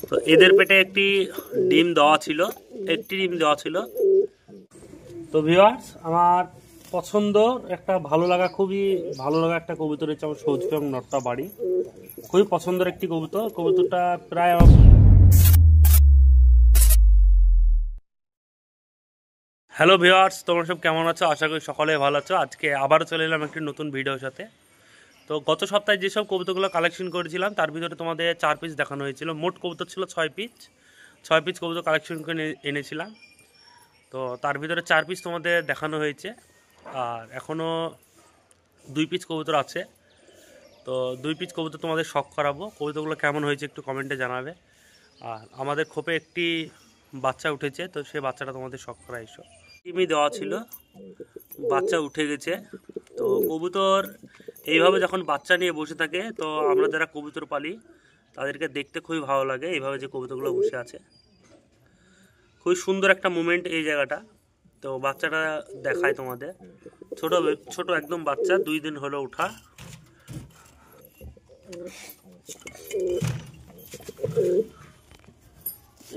তো এদের পেটে একটি ডিম দেওয়া ছিল। তো ভিউয়ার্স, আমার পছন্দ একটা ভালো লাগা একটা কবুতর হচ্ছে আমার সবুজ এবং নটটা বাড়ি। খুবই পছন্দের একটি কবুতরটা প্রায় হ্যালো ভিউয়ার্স, তোমরা সব কেমন আছো? আশা করি সকলে ভালো আছো। আজকে আবারও চলে এলাম একটি নতুন ভিডিওর সাথে। তো গত সপ্তাহে যেসব কবুতরগুলো কালেকশন করেছিলাম তার ভিতরে তোমাদের 4 পিস দেখানো হয়েছিল। মোট কবুতর ছিল 6 পিস কবুতর কালেকশন করে এনেছিলাম। তো তার ভিতরে 4 পিস তোমাদের দেখানো হয়েছে, আর এখনও 2 পিস কবুতর আছে। তো 2 পিস কবুতর তোমাদের শখ করাবো। কবুতরগুলো কেমন হয়েছে একটু কমেন্টে জানাবে। আর আমাদের খোপে একটি বাচ্চা উঠেছে, তো সেই বাচ্চাটা তোমাদের শখ করা এসো। টিমই দেওয়া ছিল, বাচ্চা উঠে গেছে। তো কবুতর এইভাবে যখন বাচ্চা নিয়ে বসে থাকে, তো আমরা যারা কবুতর পালি তাদেরকে দেখতে খুবই ভালো লাগে। এইভাবে যে কবুতরগুলো বসে আছে, খুবই সুন্দর একটা মুমেন্ট এই জায়গাটা। তো বাচ্চাটা দেখায় তোমাদের, ছোট একদম বাচ্চা, 2 দিন হলো উঠা।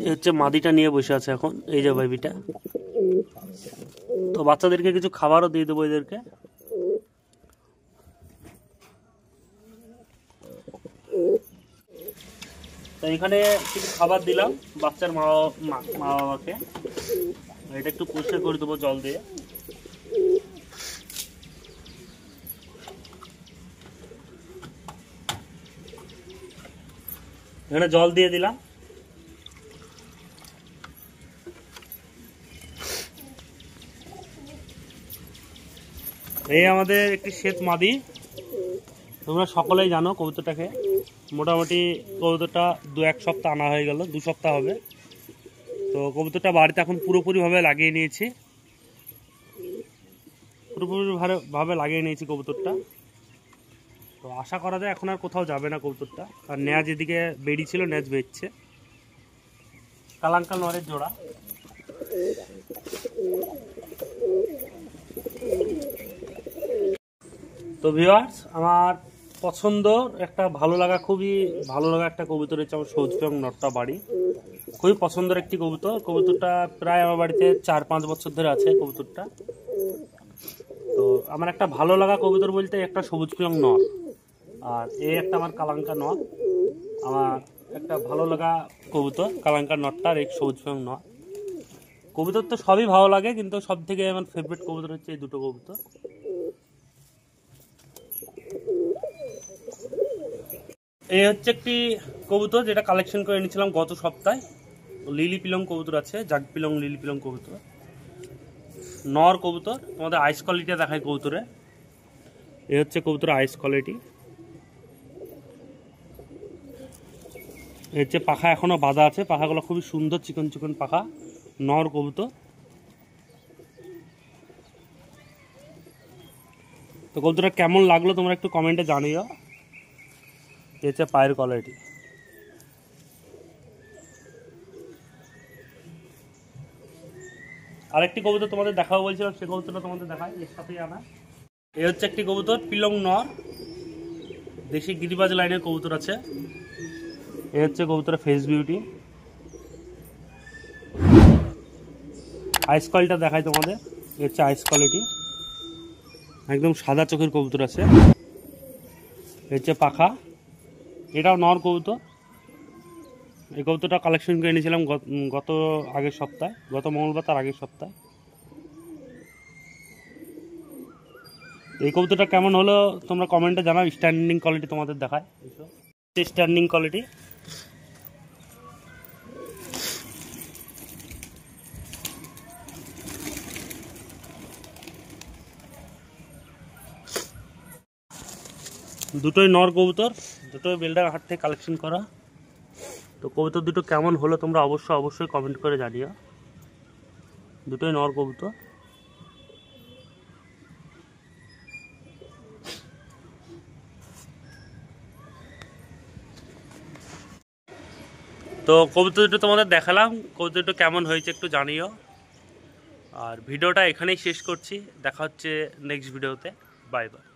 এই হচ্ছে মাদিটা নিয়ে বসে আছে এখন, এই যে বেবিটা। তো বাচ্চাদেরকে কিছু খাবারও দিয়ে দেবো এদেরকে। তো এখানে কিছু খাবার দিলাম বাচ্চার মা বাবাকে। এটা একটু পরিষ্কার করে দেবো জল দিয়ে। এখানে জল দিয়ে দিলাম। এই আমাদের একটি শ্বেত মাদি। তোমরা সকলেই জানো কবুতরটাকে। মোটামুটি কবুতরটা 2-1 সপ্তাহ আনা হয়ে গেল, 2 সপ্তাহ হবে। তো কবুতরটা বাড়িতে এখন পুরোপুরিভাবে লাগিয়ে নিয়েছি, কবুতরটা। তো আশা করা যায় এখন আর কোথাও যাবে না কবুতরটা। আর ন্যাজ এদিকে বেরিয়েছিল, ন্যাজ বেরছে। কালাঙ্কাল নরের জোড়া। তো ভিউয়ার্স, আমার পছন্দ একটা ভালো লাগা একটা কবুতর হচ্ছে আমার সবুজ এবং নটটা বাড়ি। খুবই পছন্দের একটি কবুতরটা প্রায় আমার বাড়িতে 4-5 বছর ধরে আছে কবুতরটা। তো আমার একটা ভালো লাগা কবুতর বলতে একটা সবুজ পিয়ং নর, আর এই একটা আমার কালাঙ্কা নর। আমার একটা ভালো লাগা কবুতর কালাঙ্কা নটটা, আর এক সবুজ পিয়ং নর। কবুতর তো সবই ভালো লাগে, কিন্তু সব থেকে আমার ফেভারিট কবুতর হচ্ছে এই দুটো কবুতর। এই হচ্ছে একটি কবুতর যেটা কালেকশন করে এনেছিলাম গত সপ্তাহে। লিলি পিলং কবুতর আছে, জাগ পিলং লিলি পিলং কবুতর, নর কবুতর। তোমাদের আইস কোয়ালিটি দেখায় কবুতরে। এই হচ্ছে কবুতরের আইস কোয়ালিটি। এই হচ্ছে পাখা এখনো বাঁধা আছে, পাখাগুলো খুবই সুন্দর, চিকন চিকন পাখা। নর কবুতর। তো কবুতরটা কেমন লাগলো তোমরা একটু কমেন্টে জানিও। এই হচ্ছে পায়ের কোয়ালিটি। আরেকটি কবুতর তোমাদের দেখাবো বলছিলাম, সে কবুতরটা তোমাদের দেখায়, এর সাথেই আনা। এই হচ্ছে একটি কবুতর পিলং নর, দেশি গিরিবাজ লাইনের কবুতর আছে। এই হচ্ছে কবুতরের ফেস বিউটি। আইস কোয়ালিটিটা দেখায় তোমাদের। এই হচ্ছে আইস কোয়ালিটি, একদম সাদা চোখের কবুতর আছে। এই হচ্ছে পাখা, এটাও নর কবুতর। এই কবুতরটা কালেকশন করে এনেছিলাম গত মঙ্গলবার তার আগের সপ্তাহে। এই কবুতরটা কেমন হলো তোমরা কমেন্টে জানাও। স্ট্যান্ডিং কোয়ালিটি তোমাদের দেখায়, স্ট্যান্ডিং কোয়ালিটি। দুটোই নর কবুতর, দুটোই বেলডার হাট থেকে কালেকশন করা। তো কবুতর দুটো কেমন হলো তোমরা অবশ্যই কমেন্ট করে জানিও। দুটোই নর কবুতর। তো কবুতর দুটো তোমাদের দেখালাম, কবুতর দুটো কেমন হয়েছে একটু জানিও। আর ভিডিওটা এখানেই শেষ করছি, দেখা হচ্ছে নেক্সট ভিডিওতে। Bye bye.